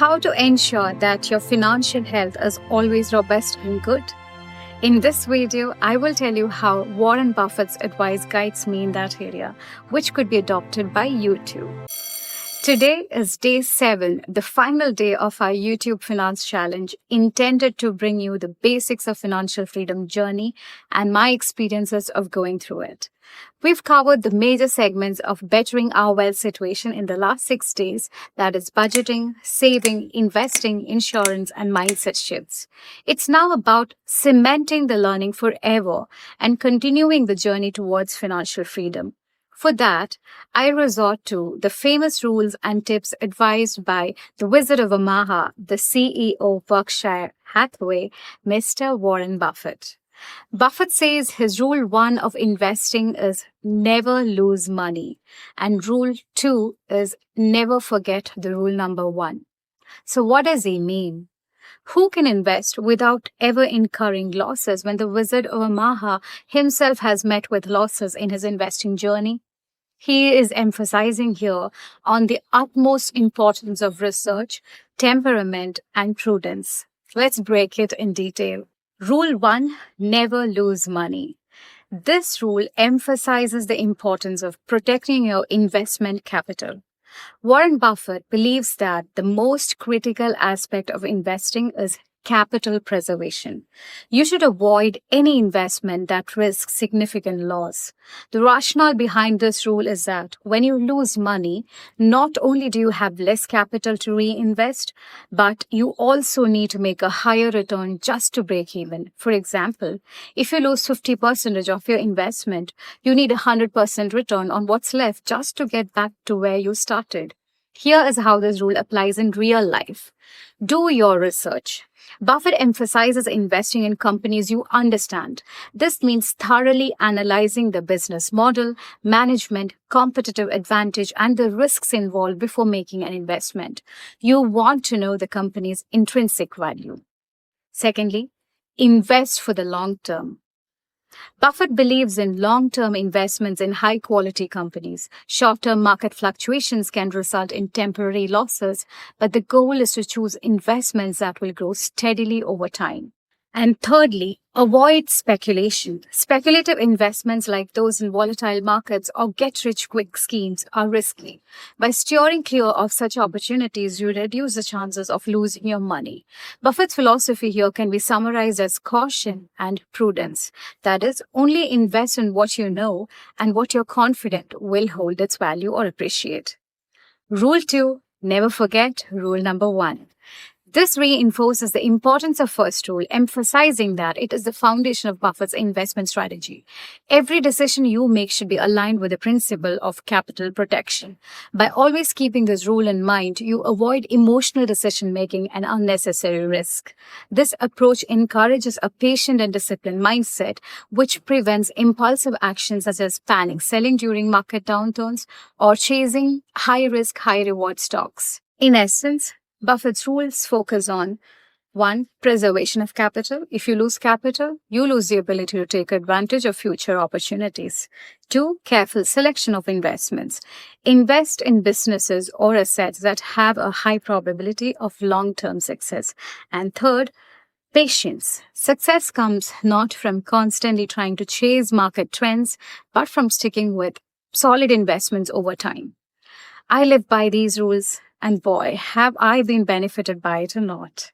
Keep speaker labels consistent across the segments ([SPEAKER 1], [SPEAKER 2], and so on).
[SPEAKER 1] How to ensure that your financial health is always robust and good. In this video, I will tell you how Warren Buffett's advice guides me in that area, which could be adopted by you too. Today is day 7, the final day of our YouTube Finance Challenge, intended to bring you the basics of financial freedom journey and my experiences of going through it. We've covered the major segments of bettering our wealth situation in the last 6 days, that is budgeting, saving, investing, insurance, and mindset shifts. It's now about cementing the learning forever and continuing the journey towards financial freedom. For that, I resort to the famous rules and tips advised by the Wizard of Omaha, the CEO of Berkshire Hathaway, Mr. Warren Buffett. Buffett says his rule 1 of investing is never lose money, and rule 2 is never forget the rule number 1. So what does he mean? Who can invest without ever incurring losses when the Wizard of Omaha himself has met with losses in his investing journey? He is emphasizing here on the utmost importance of research, temperament, and prudence. Let's break it in detail. Rule 1, never lose money. This rule emphasizes the importance of protecting your investment capital. Warren Buffett believes that the most critical aspect of investing is capital preservation. You should avoid any investment that risks significant loss. The rationale behind this rule is that when you lose money, not only do you have less capital to reinvest, but you also need to make a higher return just to break even. For example, if you lose 50% of your investment, you need 100% return on what's left just to get back to where you started. Here is how this rule applies in real life. Do your research. Buffett emphasizes investing in companies you understand. This means thoroughly analyzing the business model, management, competitive advantage, and the risks involved before making an investment. You want to know the company's intrinsic value. Secondly, invest for the long term. Buffett believes in long-term investments in high-quality companies. Short-term market fluctuations can result in temporary losses, but the goal is to choose investments that will grow steadily over time. And thirdly, avoid speculation. Speculative investments like those in volatile markets or get-rich-quick schemes are risky. By steering clear of such opportunities, you reduce the chances of losing your money. Buffett's philosophy here can be summarized as caution and prudence. That is, only invest in what you know and what you're confident will hold its value or appreciate. Rule 2, never forget rule number 1. This reinforces the importance of first rule, emphasizing that it is the foundation of Buffett's investment strategy. Every decision you make should be aligned with the principle of capital protection. By always keeping this rule in mind, you avoid emotional decision-making and unnecessary risk. This approach encourages a patient and disciplined mindset, which prevents impulsive actions such as panic selling during market downturns or chasing high-risk, high-reward stocks. In essence, Buffett's rules focus on 1. Preservation of capital. If you lose capital, you lose the ability to take advantage of future opportunities. 2. Careful selection of investments. Invest in businesses or assets that have a high probability of long-term success. And 3rd, patience. Success comes not from constantly trying to chase market trends, but from sticking with solid investments over time. I live by these rules. And boy, have I been benefited by it or not.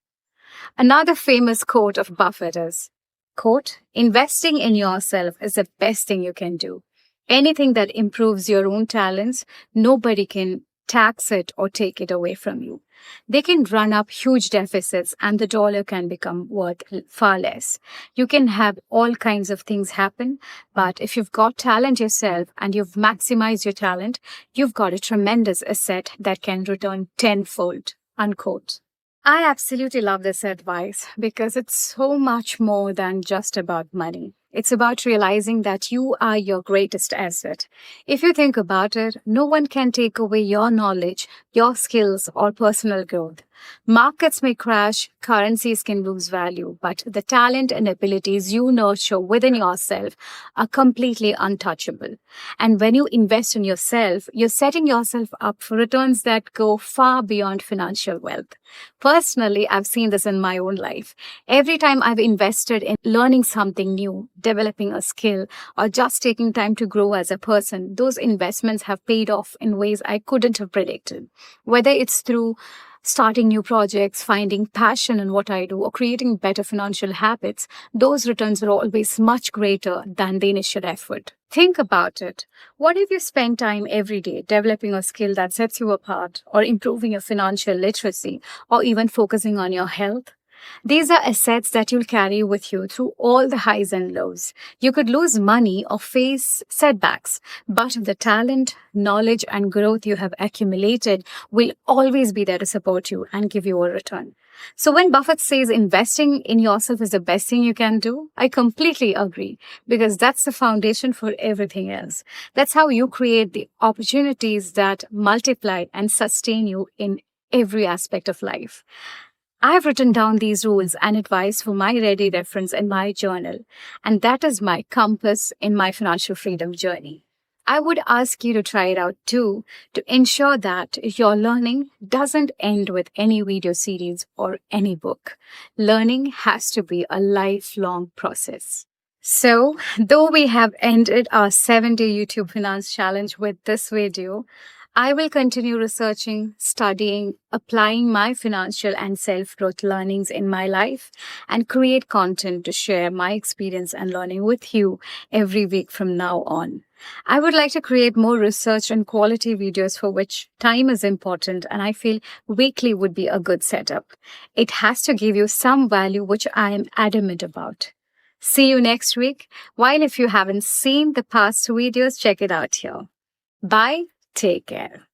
[SPEAKER 1] Another famous quote of Buffett is, quote, investing in yourself is the best thing you can do. Anything that improves your own talents, nobody can tax it or take it away from you. They can run up huge deficits and the dollar can become worth far less. You can have all kinds of things happen, but if you've got talent yourself and you've maximized your talent, you've got a tremendous asset that can return tenfold, unquote. I absolutely love this advice because it's so much more than just about money. It's about realizing that you are your greatest asset. If you think about it, no one can take away your knowledge, your skills, or personal growth. Markets may crash, currencies can lose value, but the talent and abilities you nurture within yourself are completely untouchable. And when you invest in yourself, you're setting yourself up for returns that go far beyond financial wealth. Personally, I've seen this in my own life. Every time I've invested in learning something new, developing a skill, or just taking time to grow as a person, those investments have paid off in ways I couldn't have predicted. Whether it's through starting new projects, finding passion in what I do, or creating better financial habits, those returns are always much greater than the initial effort. Think about it. What if you spend time every day developing a skill that sets you apart, or improving your financial literacy, or even focusing on your health? These are assets that you'll carry with you through all the highs and lows. You could lose money or face setbacks, but the talent, knowledge, and growth you have accumulated will always be there to support you and give you a return. So when Buffett says investing in yourself is the best thing you can do, I completely agree, because that's the foundation for everything else. That's how you create the opportunities that multiply and sustain you in every aspect of life. I've written down these rules and advice for my ready reference in my journal, and that is my compass in my financial freedom journey. I would ask you to try it out too, to ensure that your learning doesn't end with any video series or any book. Learning has to be a lifelong process. So, though we have ended our 7-day YouTube Finance Challenge with this video, I will continue researching, studying, applying my financial and self-growth learnings in my life, and create content to share my experience and learning with you every week from now on. I would like to create more research and quality videos for which time is important, and I feel weekly would be a good setup. It has to give you some value, which I am adamant about. See you next week. While if you haven't seen the past videos, check it out here. Bye. Take care.